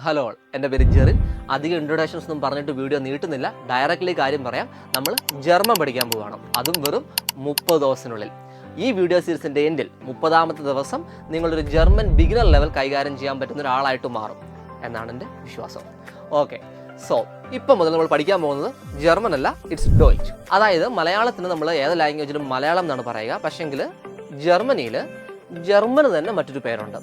Hello എൻ്റെ പേര് ജെറിൻ. അധികം ഇൻട്രൊഡക്ഷൻസ് ഒന്നും പറഞ്ഞിട്ട് വീഡിയോ നീട്ടുന്നില്ല. ഡയറക്റ്റ്ലി കാര്യം പറയാം. നമ്മൾ ജർമ്മൻ പഠിക്കാൻ പോവുകയാണ്, അതും വെറും 30 ദിവസത്തിനുള്ളിൽ. ഈ വീഡിയോ സീരീസിൻ്റെ എൻഡിൽ 30ാമത്തെ ദിവസം നിങ്ങളൊരു ജർമ്മൻ ബിഗിനർ ലെവൽ കൈകാര്യം ചെയ്യാൻ പറ്റുന്ന ഒരാളായിട്ട് മാറും എന്നാണ് എൻ്റെ വിശ്വാസം. ഓക്കെ, സോ ഇപ്പം മുതൽ നമ്മൾ പഠിക്കാൻ പോകുന്നത് ജർമ്മൻ അല്ല, ഇറ്റ്സ് ഡോയിച്ച്. അതായത് മലയാളത്തിന് നമ്മൾ ഏത് ലാംഗ്വേജിലും മലയാളം എന്നാണ് പറയുക. പക്ഷെങ്കിൽ ജർമ്മനിയിൽ ജർമ്മന് തന്നെ മറ്റൊരു പേരുണ്ട്.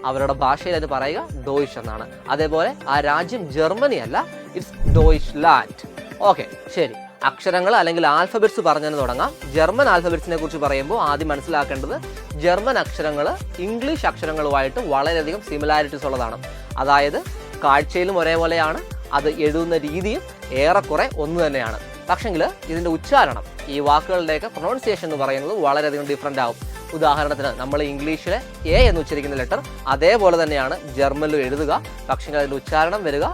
അവരുടെ ഭാഷയിൽ അത് പറയുക ഡോയിഷ് എന്നാണ്. അതേപോലെ ആ രാജ്യം ജർമ്മനി അല്ല, ഇറ്റ്സ് ഡോയിഷ് ലാൻഡ്. ഓക്കെ, ശരി. അക്ഷരങ്ങൾ അല്ലെങ്കിൽ ആൽഫബറ്റ്സ് പറഞ്ഞു തുടങ്ങാം. ജർമ്മൻ ആൽഫബറ്റ്സിനെ കുറിച്ച് പറയുമ്പോൾ ആദ്യം മനസ്സിലാക്കേണ്ടത് ജർമ്മൻ അക്ഷരങ്ങൾ ഇംഗ്ലീഷ് അക്ഷരങ്ങളുമായിട്ട് വളരെയധികം സിമിലാരിറ്റീസ് ഉള്ളതാണ്. അതായത് കാഴ്ചയിലും ഒരേപോലെയാണ്, അത് എഴുതുന്ന രീതിയും ഏറെക്കുറെ ഒന്ന് തന്നെയാണ്. പക്ഷെങ്കിൽ ഇതിൻ്റെ ഉച്ചാരണം, ഈ വാക്കുകളുടെയൊക്കെ പ്രൊണൗൺസിയേഷൻ എന്ന് പറയുന്നത് വളരെയധികം ഡിഫറൻ്റ് ആവും. ഉദാഹരണത്തിന് നമ്മൾ ഇംഗ്ലീഷിലെ എ എന്ന് ഉച്ചരിക്കുന്ന ലെറ്റർ അതേപോലെ തന്നെയാണ് ജർമ്മനിലും എഴുതുക, പക്ഷേ അതിൻ്റെ ഉച്ചാരണം വരിക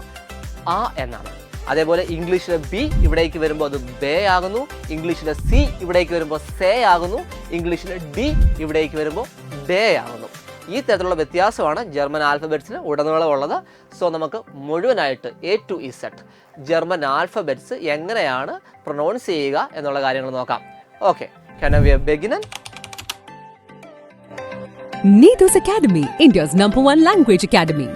ആ എന്നാണ്. അതേപോലെ ഇംഗ്ലീഷിലെ ബി ഇവിടേക്ക് വരുമ്പോൾ അത് ബേ ആകുന്നു, ഇംഗ്ലീഷിലെ സി ഇവിടേക്ക് വരുമ്പോൾ സേ ആകുന്നു, ഇംഗ്ലീഷിലെ ഡി ഇവിടേക്ക് വരുമ്പോൾ ഡേ ആകുന്നു. ഈ തരത്തിലുള്ള വ്യത്യാസമാണ് ജർമ്മൻ ആൽഫബറ്റ്സിന് ഉടനീളം ഉള്ളത്. സോ നമുക്ക് മുഴുവനായിട്ട് A to Z German alphabets എങ്ങനെയാണ് പ്രൊനൗൺസ് ചെയ്യുക എന്നുള്ള കാര്യങ്ങൾ നോക്കാം. Okay, can we begin? Nidus Academy, India's #1 language academy.